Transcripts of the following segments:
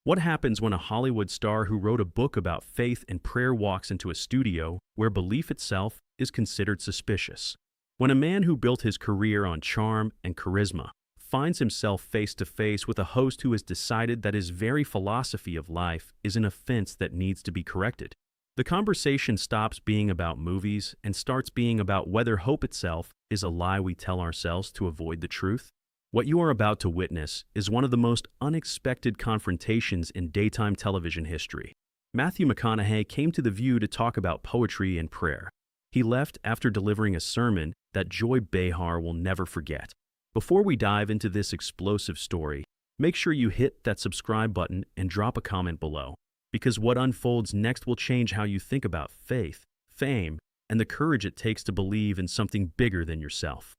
What happens when a Hollywood star who wrote a book about faith and prayer walks into a studio where belief itself is considered suspicious? When a man who built his career on charm and charisma finds himself face to face with a host who has decided that his very philosophy of life is an offense that needs to be corrected, the conversation stops being about movies and starts being about whether hope itself is a lie we tell ourselves to avoid the truth. What you are about to witness is one of the most unexpected confrontations in daytime television history. Matthew McConaughey came to The View to talk about poetry and prayer. He left after delivering a sermon that Joy Behar will never forget. Before we dive into this explosive story, make sure you hit that subscribe button and drop a comment below, because what unfolds next will change how you think about faith, fame, and the courage it takes to believe in something bigger than yourself.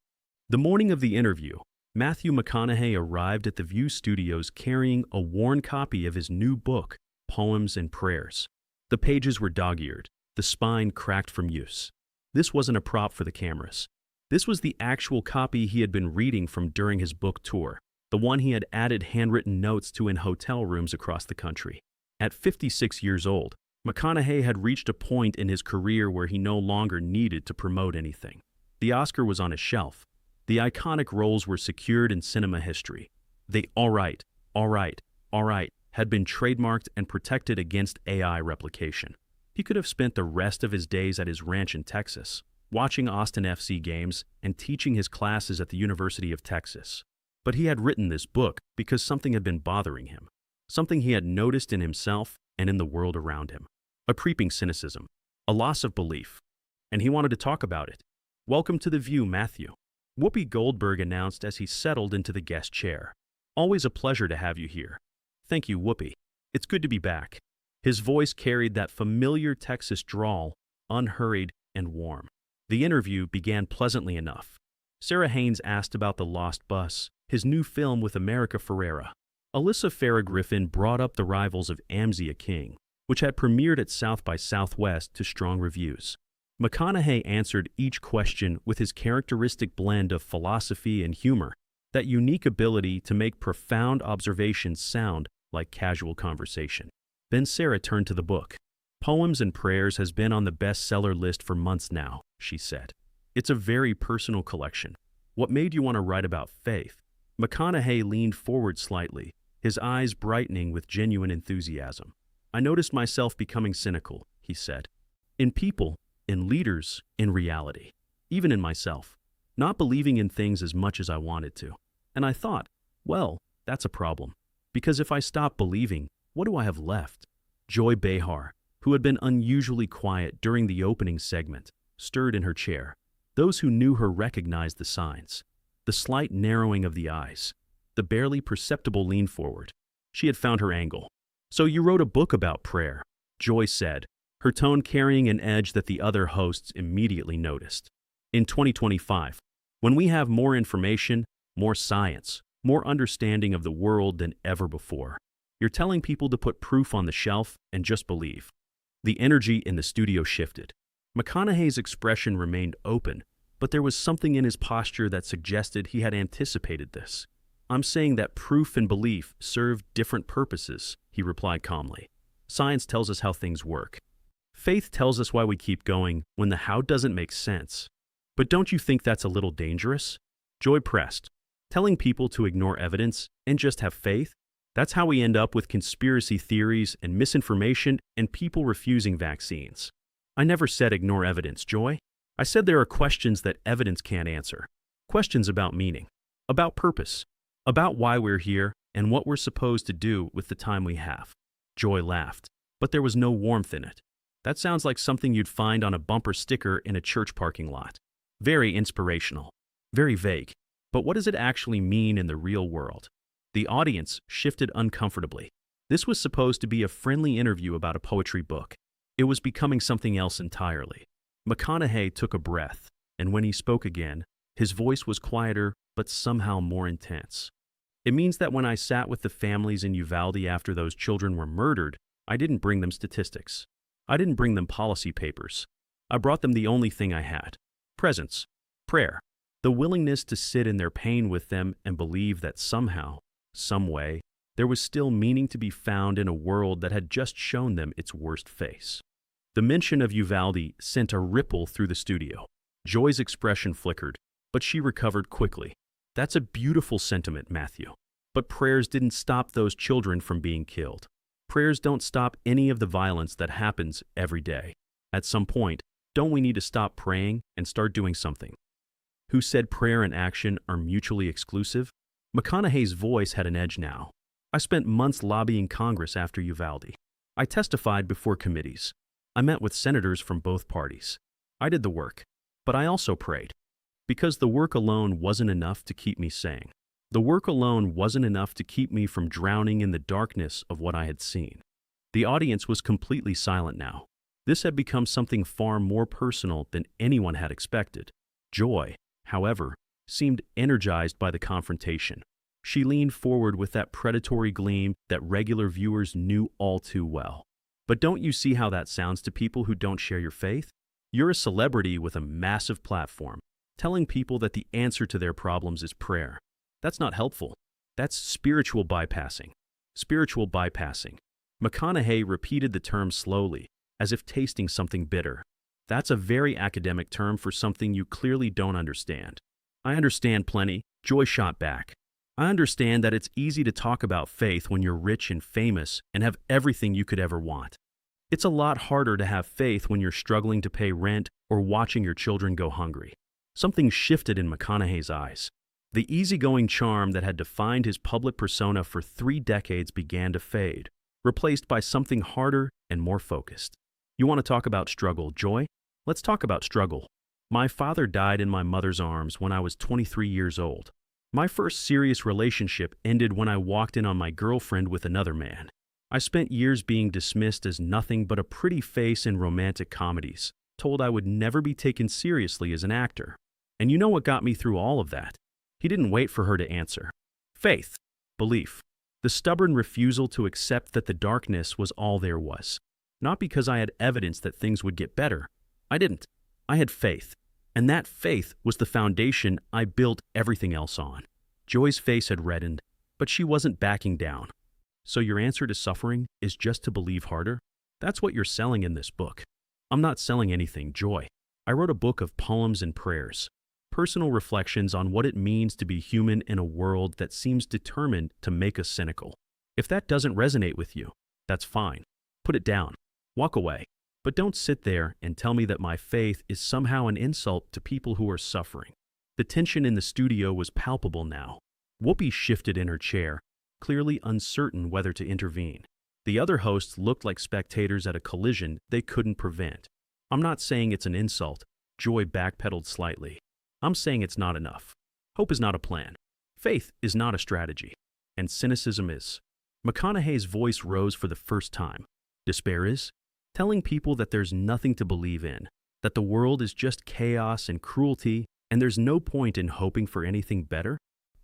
The morning of the interview, Matthew McConaughey arrived at the View Studios carrying a worn copy of his new book, Poems and Prayers. The pages were dog-eared, the spine cracked from use. This wasn't a prop for the cameras. This was the actual copy he had been reading from during his book tour, the one he had added handwritten notes to in hotel rooms across the country. At 56 years old, McConaughey had reached a point in his career where he no longer needed to promote anything. The Oscar was on his shelf. The iconic roles were secured in cinema history. The all right, had been trademarked and protected against AI replication. He could have spent the rest of his days at his ranch in Texas, watching Austin FC games and teaching his classes at the University of Texas. But he had written this book because something had been bothering him, something he had noticed in himself and in the world around him. A creeping cynicism, a loss of belief. And he wanted to talk about it. Welcome to The View, Matthew. Whoopi Goldberg announced as he settled into the guest chair. Always a pleasure to have you here. Thank you, Whoopi. It's good to be back. His voice carried that familiar Texas drawl, unhurried and warm. The interview began pleasantly enough. Sarah Haynes asked about The Lost Bus, his new film with America Ferrera. Alyssa Farah Griffin brought up the rivals of Amzia King, which had premiered at South by Southwest to strong reviews. McConaughey answered each question with his characteristic blend of philosophy and humor, that unique ability to make profound observations sound like casual conversation. Then Sarah turned to the book. Poems and Prayers has been on the bestseller list for months now, she said. It's a very personal collection. What made you want to write about faith? McConaughey leaned forward slightly, his eyes brightening with genuine enthusiasm. I noticed myself becoming cynical, he said. In people, in leaders, in reality, even in myself, not believing in things as much as I wanted to. And I thought, well, that's a problem. Because if I stop believing, what do I have left? Joy Behar, who had been unusually quiet during the opening segment, stirred in her chair. Those who knew her recognized the signs. The slight narrowing of the eyes, the barely perceptible lean forward. She had found her angle. So you wrote a book about prayer, Joy said, her tone carrying an edge that the other hosts immediately noticed. In 2025, when we have more information, more science, more understanding of the world than ever before, you're telling people to put proof on the shelf and just believe. The energy in the studio shifted. McConaughey's expression remained open, but there was something in his posture that suggested he had anticipated this. I'm saying that proof and belief serve different purposes, he replied calmly. Science tells us how things work. Faith tells us why we keep going when the how doesn't make sense. But don't you think that's a little dangerous? Joy pressed. Telling people to ignore evidence and just have faith? That's how we end up with conspiracy theories and misinformation and people refusing vaccines. I never said ignore evidence, Joy. I said there are questions that evidence can't answer. Questions about meaning, about purpose, about why we're here and what we're supposed to do with the time we have. Joy laughed, but there was no warmth in it. That sounds like something you'd find on a bumper sticker in a church parking lot. Very inspirational, very vague. But what does it actually mean in the real world? The audience shifted uncomfortably. This was supposed to be a friendly interview about a poetry book. It was becoming something else entirely. McConaughey took a breath, and when he spoke again, his voice was quieter but somehow more intense. It means that when I sat with the families in Uvalde after those children were murdered, I didn't bring them statistics. I didn't bring them policy papers. I brought them the only thing I had: presence, prayer, the willingness to sit in their pain with them and believe that somehow, some way, There was still meaning to be found in a world that had just shown them its worst face. The mention of Uvalde sent a ripple through the studio. Joy's expression flickered, but she recovered quickly. That's a beautiful sentiment, Matthew. But prayers didn't stop those children from being killed. Prayers don't stop any of the violence that happens every day. At some point, don't we need to stop praying and start doing something? Who said prayer and action are mutually exclusive? McConaughey's voice had an edge now. I spent months lobbying Congress after Uvalde. I testified before committees. I met with senators from both parties. I did the work, but I also prayed. Because the work alone wasn't enough to keep me sane. The work alone wasn't enough to keep me from drowning in the darkness of what I had seen. The audience was completely silent now. This had become something far more personal than anyone had expected. Joy, however, seemed energized by the confrontation. She leaned forward with that predatory gleam that regular viewers knew all too well. But don't you see how that sounds to people who don't share your faith? You're a celebrity with a massive platform, telling people that the answer to their problems is prayer. That's not helpful. That's spiritual bypassing. Spiritual bypassing. McConaughey repeated the term slowly, as if tasting something bitter. That's a very academic term for something you clearly don't understand. I understand plenty, Joy shot back. I understand that it's easy to talk about faith when you're rich and famous and have everything you could ever want. It's a lot harder to have faith when you're struggling to pay rent or watching your children go hungry. Something shifted in McConaughey's eyes. The easygoing charm that had defined his public persona for 3 decades began to fade, replaced by something harder and more focused. You want to talk about struggle, Joy? Let's talk about struggle. My father died in my mother's arms when I was 23 years old. My first serious relationship ended when I walked in on my girlfriend with another man. I spent years being dismissed as nothing but a pretty face in romantic comedies, told I would never be taken seriously as an actor. And you know what got me through all of that? He didn't wait for her to answer. Faith. Belief. The stubborn refusal to accept that the darkness was all there was. Not because I had evidence that things would get better. I didn't. I had faith. And that faith was the foundation I built everything else on. Joy's face had reddened, but she wasn't backing down. So your answer to suffering is just to believe harder? That's what you're selling in this book. I'm not selling anything, Joy. I wrote a book of poems and prayers. Personal reflections on what it means to be human in a world that seems determined to make us cynical. If that doesn't resonate with you, that's fine. Put it down. Walk away. But don't sit there and tell me that my faith is somehow an insult to people who are suffering. The tension in the studio was palpable now. Whoopi shifted in her chair, clearly uncertain whether to intervene. The other hosts looked like spectators at a collision they couldn't prevent. I'm not saying it's an insult. Joy backpedaled slightly. I'm saying it's not enough. Hope is not a plan. Faith is not a strategy. And cynicism is. McConaughey's voice rose for the first time. Despair is? Telling people that there's nothing to believe in, that the world is just chaos and cruelty, and there's no point in hoping for anything better?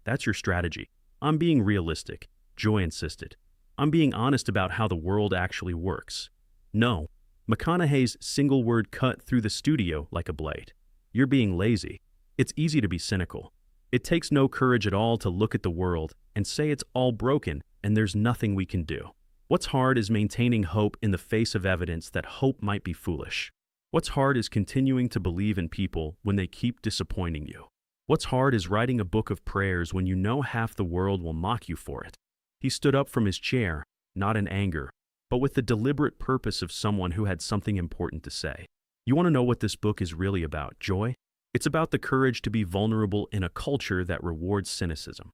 That's your strategy. I'm being realistic, Joy insisted. I'm being honest about how the world actually works. No. McConaughey's single word cut through the studio like a blade. You're being lazy. It's easy to be cynical. It takes no courage at all to look at the world and say it's all broken and there's nothing we can do. What's hard is maintaining hope in the face of evidence that hope might be foolish. What's hard is continuing to believe in people when they keep disappointing you. What's hard is writing a book of prayers when you know half the world will mock you for it. He stood up from his chair, not in anger, but with the deliberate purpose of someone who had something important to say. You want to know what this book is really about, Joy? It's about the courage to be vulnerable in a culture that rewards cynicism.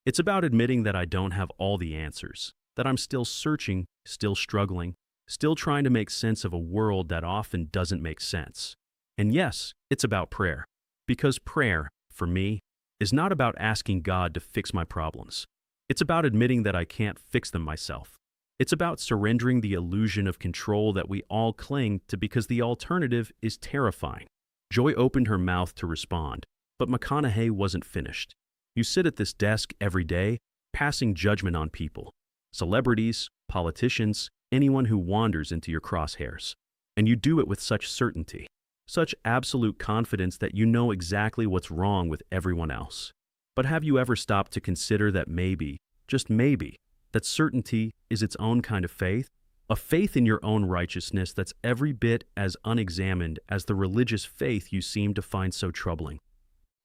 It's about admitting that I don't have all the answers, that I'm still searching, still struggling, still trying to make sense of a world that often doesn't make sense. And yes, it's about prayer. Because prayer, for me, is not about asking God to fix my problems. It's about admitting that I can't fix them myself. It's about surrendering the illusion of control that we all cling to because the alternative is terrifying. Joy opened her mouth to respond, but McConaughey wasn't finished. You sit at this desk every day, passing judgment on people. Celebrities, politicians, anyone who wanders into your crosshairs. And you do it with such certainty, such absolute confidence that you know exactly what's wrong with everyone else. But have you ever stopped to consider that maybe, just maybe, that certainty is its own kind of faith, a faith in your own righteousness that's every bit as unexamined as the religious faith you seem to find so troubling.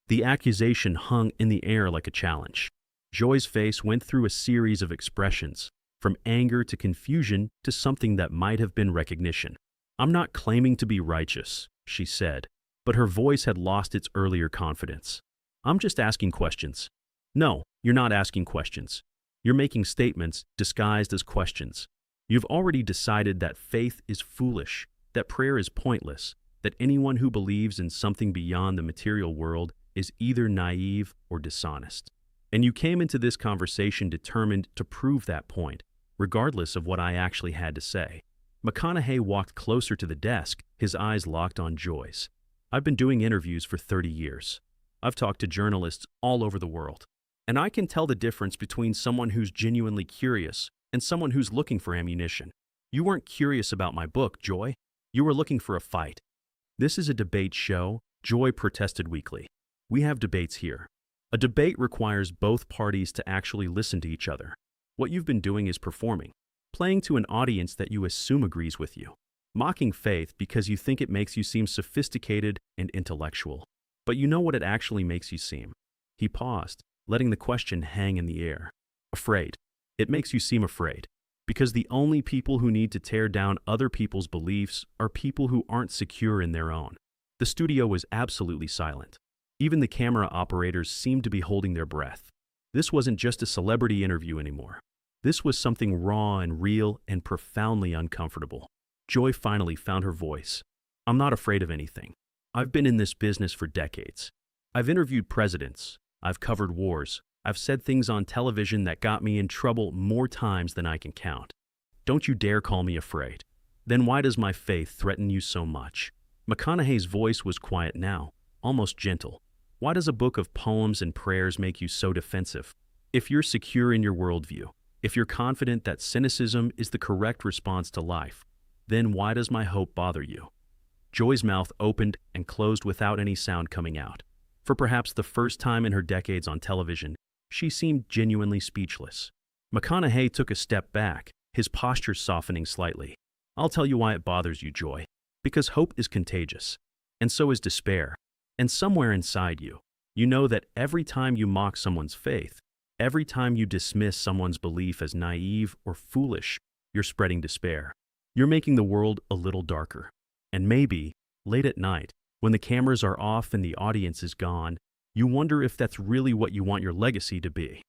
The accusation hung in the air like a challenge. Joy's face went through a series of expressions, from anger to confusion to something that might have been recognition. "I'm not claiming to be righteous," she said, but her voice had lost its earlier confidence. "I'm just asking questions." "No, you're not asking questions. You're making statements disguised as questions. You've already decided that faith is foolish, that prayer is pointless, that anyone who believes in something beyond the material world is either naive or dishonest. And you came into this conversation determined to prove that point, regardless of what I actually had to say." McConaughey walked closer to the desk, his eyes locked on Joy's. "I've been doing interviews for 30 years. I've talked to journalists all over the world. And I can tell the difference between someone who's genuinely curious and someone who's looking for ammunition. You weren't curious about my book, Joy. You were looking for a fight." "This is a debate show," Joy protested weakly. "We have debates here. A debate requires both parties to actually listen to each other. What you've been doing is performing, playing to an audience that you assume agrees with you, mocking faith because you think it makes you seem sophisticated and intellectual. But you know what it actually makes you seem." He paused, letting the question hang in the air. "Afraid. It makes you seem afraid. Because the only people who need to tear down other people's beliefs are people who aren't secure in their own." The studio was absolutely silent. Even the camera operators seemed to be holding their breath. This wasn't just a celebrity interview anymore. This was something raw and real and profoundly uncomfortable. Joy finally found her voice. "I'm not afraid of anything. I've been in this business for decades. I've interviewed presidents. I've covered wars. I've said things on television that got me in trouble more times than I can count. Don't you dare call me afraid. Then why does my faith threaten you so much?" McConaughey's voice was quiet now, almost gentle. "Why does a book of poems and prayers make you so defensive? If you're secure in your worldview, if you're confident that cynicism is the correct response to life, then why does my hope bother you?" Joy's mouth opened and closed without any sound coming out. For perhaps the first time in her decades on television, she seemed genuinely speechless. McConaughey took a step back, his posture softening slightly. "I'll tell you why it bothers you, Joy. Because hope is contagious, and so is despair. And somewhere inside you, you know that every time you mock someone's faith, every time you dismiss someone's belief as naive or foolish, you're spreading despair. You're making the world a little darker. And maybe, late at night, when the cameras are off and the audience is gone, you wonder if that's really what you want your legacy to be."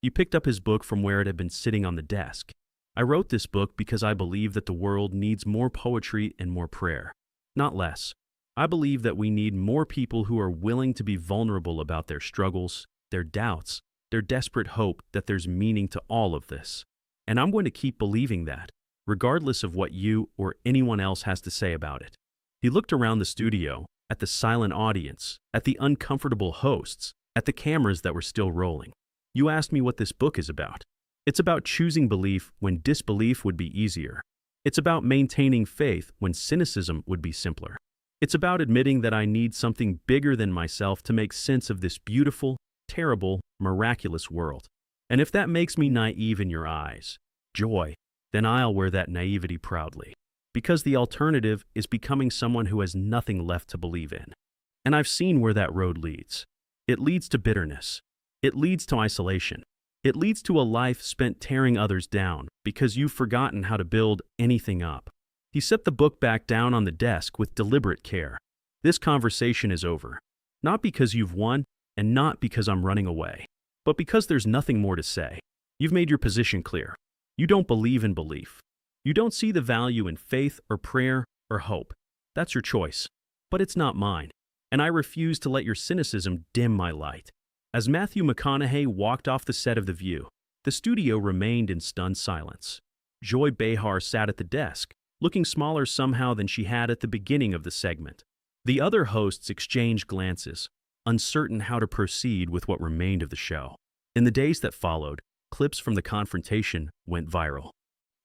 He picked up his book from where it had been sitting on the desk. "I wrote this book because I believe that the world needs more poetry and more prayer, not less. I believe that we need more people who are willing to be vulnerable about their struggles, their doubts, their desperate hope that there's meaning to all of this. And I'm going to keep believing that, regardless of what you or anyone else has to say about it." He looked around the studio, at the silent audience, at the uncomfortable hosts, at the cameras that were still rolling. "You asked me what this book is about. It's about choosing belief when disbelief would be easier. It's about maintaining faith when cynicism would be simpler. It's about admitting that I need something bigger than myself to make sense of this beautiful, terrible, miraculous world. And if that makes me naive in your eyes, Joy, then I'll wear that naivety proudly. Because the alternative is becoming someone who has nothing left to believe in. And I've seen where that road leads. It leads to bitterness. It leads to isolation. It leads to a life spent tearing others down because you've forgotten how to build anything up." He set the book back down on the desk with deliberate care. "This conversation is over. Not because you've won, and not because I'm running away, but because there's nothing more to say. You've made your position clear. You don't believe in belief. You don't see the value in faith or prayer or hope. That's your choice. But it's not mine, and I refuse to let your cynicism dim my light." As Matthew McConaughey walked off the set of The View, the studio remained in stunned silence. Joy Behar sat at the desk, looking smaller somehow than she had at the beginning of the segment. The other hosts exchanged glances, uncertain how to proceed with what remained of the show. In the days that followed, clips from the confrontation went viral.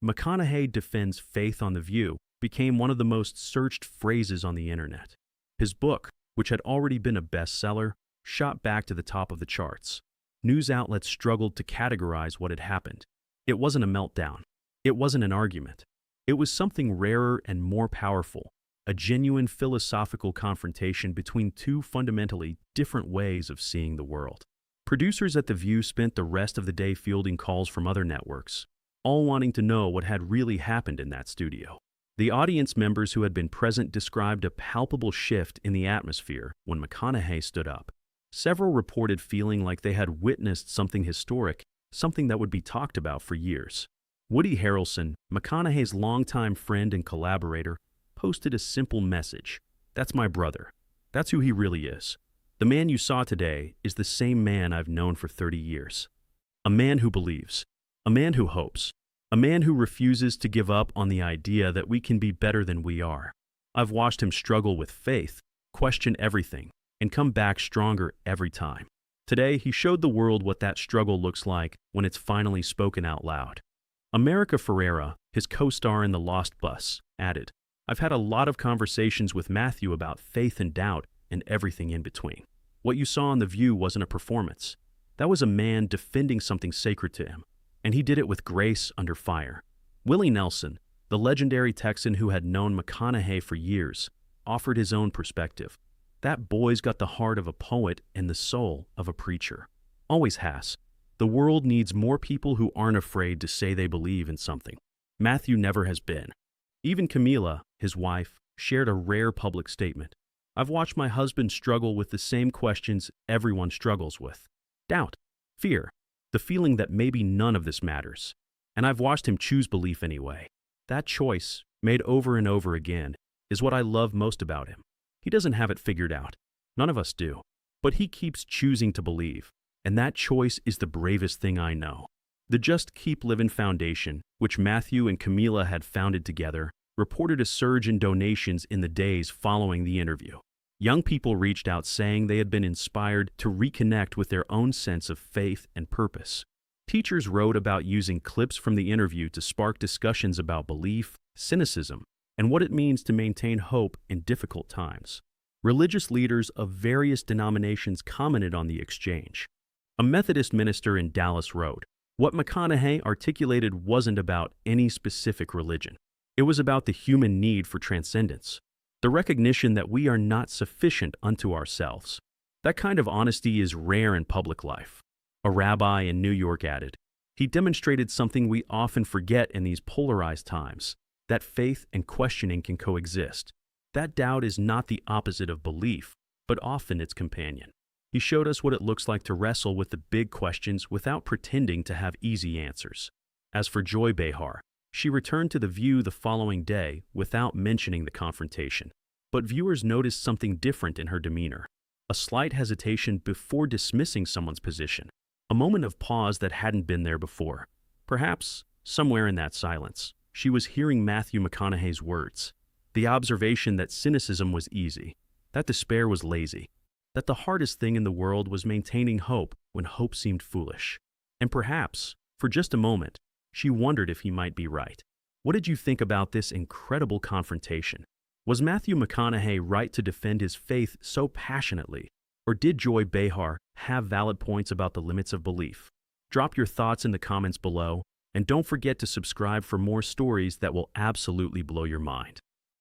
McConaughey defends faith on The View became one of the most searched phrases on the internet. His book, which had already been a bestseller, shot back to the top of the charts. News outlets struggled to categorize what had happened. It wasn't a meltdown. It wasn't an argument. It was something rarer and more powerful, a genuine philosophical confrontation between two fundamentally different ways of seeing the world. Producers at The View spent the rest of the day fielding calls from other networks, all wanting to know what had really happened in that studio. The audience members who had been present described a palpable shift in the atmosphere when McConaughey stood up. Several reported feeling like they had witnessed something historic, something that would be talked about for years. Woody Harrelson, McConaughey's longtime friend and collaborator, posted a simple message. "That's my brother. That's who he really is. The man you saw today is the same man I've known for 30 years. A man who believes. A man who hopes. A man who refuses to give up on the idea that we can be better than we are. I've watched him struggle with faith, question everything, and come back stronger every time. Today, he showed the world what that struggle looks like when it's finally spoken out loud." America Ferrera, his co-star in The Lost Bus, added, "I've had a lot of conversations with Matthew about faith and doubt and everything in between. What you saw on The View wasn't a performance. That was a man defending something sacred to him, and he did it with grace under fire." Willie Nelson, the legendary Texan who had known McConaughey for years, offered his own perspective. "That boy's got the heart of a poet and the soul of a preacher. Always has. The world needs more people who aren't afraid to say they believe in something. Matthew never has been." Even Camila, his wife, shared a rare public statement. "I've watched my husband struggle with the same questions everyone struggles with. Doubt, fear, the feeling that maybe none of this matters. And I've watched him choose belief anyway. That choice, made over and over again, is what I love most about him. He doesn't have it figured out. None of us do. But he keeps choosing to believe. And that choice is the bravest thing I know." The Just Keep Livin' Foundation, which Matthew and Camila had founded together, reported a surge in donations in the days following the interview. Young people reached out saying they had been inspired to reconnect with their own sense of faith and purpose. Teachers wrote about using clips from the interview to spark discussions about belief, cynicism, and what it means to maintain hope in difficult times. Religious leaders of various denominations commented on the exchange. A Methodist minister in Dallas wrote, "What McConaughey articulated wasn't about any specific religion. It was about the human need for transcendence, the recognition that we are not sufficient unto ourselves. That kind of honesty is rare in public life." A rabbi in New York added, "He demonstrated something we often forget in these polarized times, that faith and questioning can coexist. That doubt is not the opposite of belief, but often its companion. He showed us what it looks like to wrestle with the big questions without pretending to have easy answers." As for Joy Behar, she returned to The View the following day without mentioning the confrontation. But viewers noticed something different in her demeanor. A slight hesitation before dismissing someone's position. A moment of pause that hadn't been there before. Perhaps, somewhere in that silence, she was hearing Matthew McConaughey's words. The observation that cynicism was easy, that despair was lazy, that the hardest thing in the world was maintaining hope when hope seemed foolish. And perhaps, for just a moment, she wondered if he might be right. What did you think about this incredible confrontation? Was Matthew McConaughey right to defend his faith so passionately? Or did Joy Behar have valid points about the limits of belief? Drop your thoughts in the comments below, and don't forget to subscribe for more stories that will absolutely blow your mind.